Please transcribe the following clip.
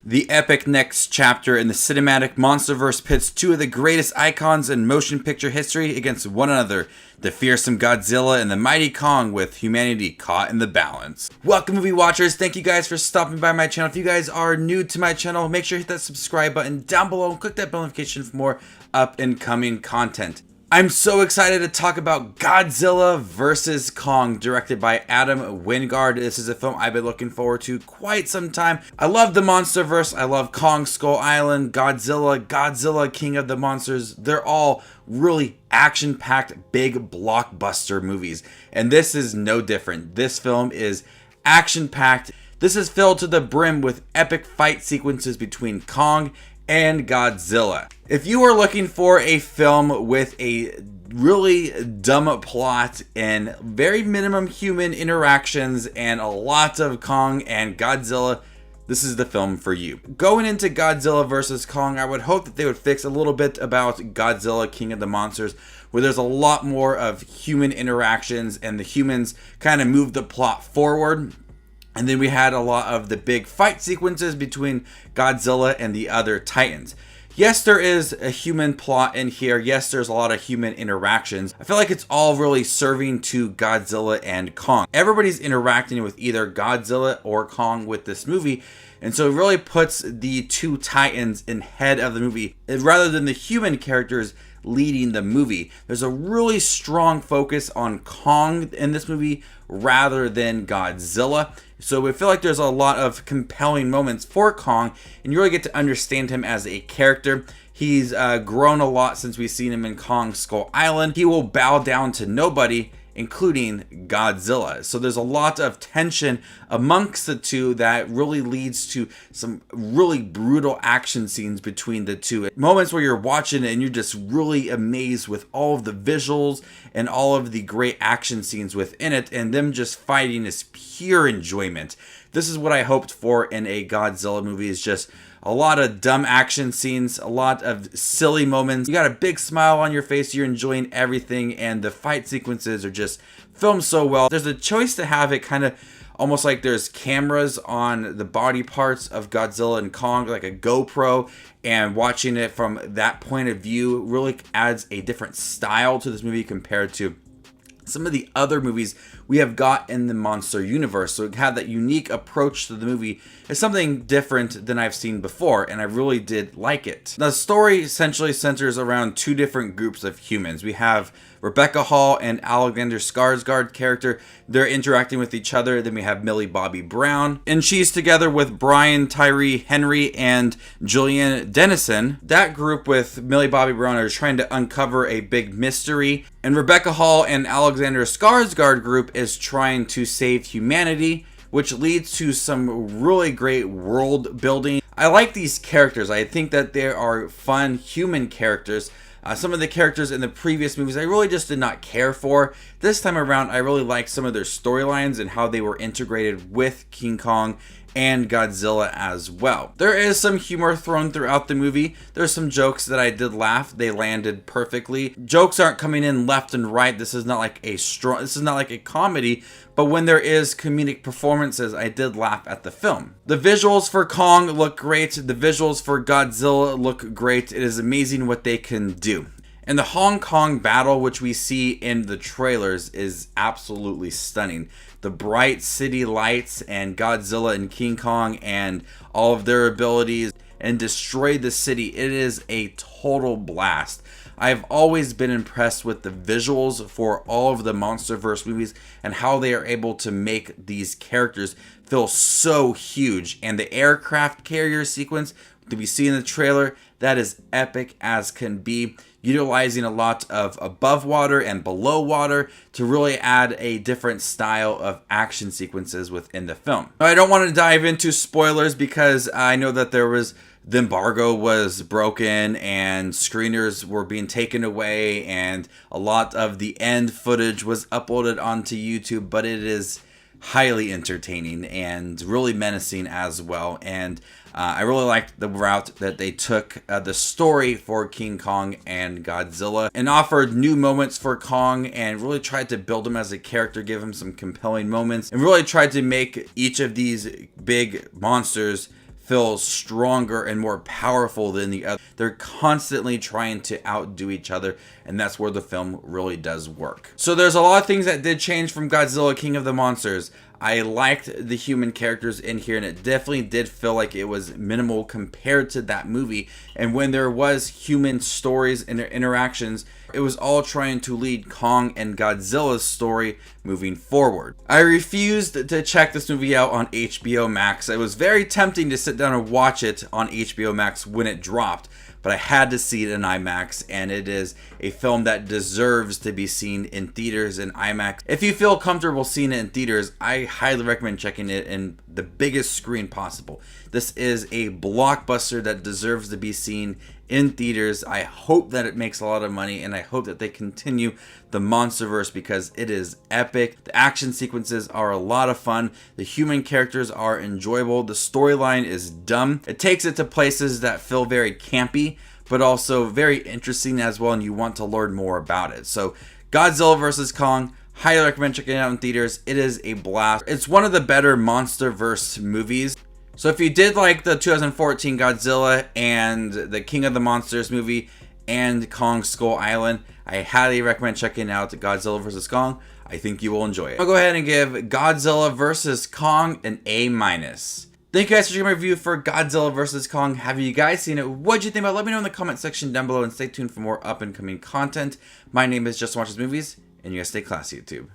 The epic next chapter in the cinematic monsterverse pits two of the greatest icons in motion picture history against one another, the fearsome Godzilla and the mighty Kong, with humanity caught in the balance. Welcome, movie watchers. Thank you guys for stopping by my channel. If you guys are new to my channel, make sure to hit that subscribe button down below and click that bell notification for more up and coming content. I'm so excited to talk about Godzilla vs. Kong, directed by Adam Wingard. This is a film I've been looking forward to quite some time. I love the Monsterverse. I love Kong Skull Island, Godzilla King of the Monsters. They're all really action-packed, big blockbuster movies. And this is no different. This film is action-packed. This is filled to the brim with epic fight sequences between Kong and Godzilla. If you are looking for a film with a really dumb plot and very minimum human interactions and a lot of Kong and Godzilla, this is the film for you. Going into Godzilla vs. Kong, I would hope that they would fix a little bit about Godzilla King of the Monsters, where there's a lot more of human interactions and the humans kind of move the plot forward. And then we had a lot of the big fight sequences between Godzilla and the other Titans. Yes, there is a human plot in here. Yes, there's a lot of human interactions. I feel like it's all really serving to Godzilla and Kong. Everybody's interacting with either Godzilla or Kong with this movie. And so it really puts the two Titans in head of the movie rather than the human characters leading the movie. There's a really strong focus on Kong in this movie rather than Godzilla. So I feel like there's a lot of compelling moments for Kong, and you really get to understand him as a character. He's grown a lot since we've seen him in Kong Skull Island. He will bow down to nobody, including Godzilla. So there's a lot of tension amongst the two that really leads to some really brutal action scenes between the two. Moments where you're watching it and you're just really amazed with all of the visuals and all of the great action scenes within it, and them just fighting is pure enjoyment. This is what I hoped for in a Godzilla movie, is just a lot of dumb action scenes, a lot of silly moments. You got a big smile on your face, you're enjoying everything, and the fight sequences are just filmed so well. There's a choice to have it kind of almost like there's cameras on the body parts of Godzilla and Kong, like a GoPro, and watching it from that point of view really adds a different style to this movie compared to some of the other movies we have got in the monster universe. So it had that unique approach to the movie. It's something different than I've seen before, and I really did like it. The story essentially centers around two different groups of humans. We have Rebecca Hall and Alexander Skarsgård character. They're interacting with each other. Then we have Millie Bobby Brown, and she's together with Brian Tyree Henry and Julian Dennison. That group with Millie Bobby Brown are trying to uncover a big mystery, and Rebecca Hall and Alexander Skarsgård group is trying to save humanity, which leads to some really great world building. I like these characters. I think that they are fun human characters. Some of the characters in the previous movies I really just did not care for. This time around, I really like some of their storylines and how they were integrated with King Kong and Godzilla as well. There is some humor thrown throughout the movie. There's some jokes that I did laugh. They landed perfectly. Jokes aren't coming in left and right. This is not like a comedy, but when there is comedic performances, I did laugh at the film. The visuals for Kong look great. The visuals for Godzilla look great. It is amazing what they can do. And the Hong Kong battle, which we see in the trailers, is absolutely stunning. The bright city lights and Godzilla and King Kong and all of their abilities and destroy the city. It is a total blast. I've always been impressed with the visuals for all of the Monsterverse movies and how they are able to make these characters feel so huge. And the aircraft carrier sequence that we see in the trailer, that is epic as can be, utilizing a lot of above water and below water to really add a different style of action sequences within the film. I don't want to dive into spoilers because I know that the embargo was broken and screeners were being taken away and a lot of the end footage was uploaded onto YouTube, but it is highly entertaining and really menacing as well. And I really liked the route that they took the story for King Kong and Godzilla and offered new moments for Kong and really tried to build him as a character, give him some compelling moments, and really tried to make each of these big monsters feels stronger and more powerful than the other. They're constantly trying to outdo each other, and that's where the film really does work. So there's a lot of things that did change from Godzilla King of the Monsters. I liked the human characters in here, and it definitely did feel like it was minimal compared to that movie. And when there was human stories and their interactions, it was all trying to lead Kong and Godzilla's story moving forward. I refused to check this movie out on HBO Max. It was very tempting to sit down and watch it on HBO Max when it dropped, but I had to see it in IMAX, and it is a film that deserves to be seen in theaters in IMAX. If you feel comfortable seeing it in theaters, I highly recommend checking it in the biggest screen possible. This is a blockbuster that deserves to be seen in theaters. I hope that it makes a lot of money, and I hope that they continue the Monsterverse because it is epic. The action sequences are a lot of fun. The human characters are enjoyable. The storyline is dumb. It takes it to places that feel very campy, but also very interesting as well, and you want to learn more about it. So Godzilla vs. Kong, highly recommend checking it out in theaters. It is a blast. It's one of the better Monsterverse movies. So if you did like the 2014 Godzilla and the King of the Monsters movie and Kong Skull Island, I highly recommend checking out Godzilla vs. Kong. I think you will enjoy it. I'll go ahead and give Godzilla vs. Kong an A-. Thank you guys for checking my review for Godzilla vs. Kong. Have you guys seen it? What'd you think about it? Let me know in the comment section down below, and stay tuned for more up and coming content. My name is Just Watches Movies, and you guys stay classy, YouTube.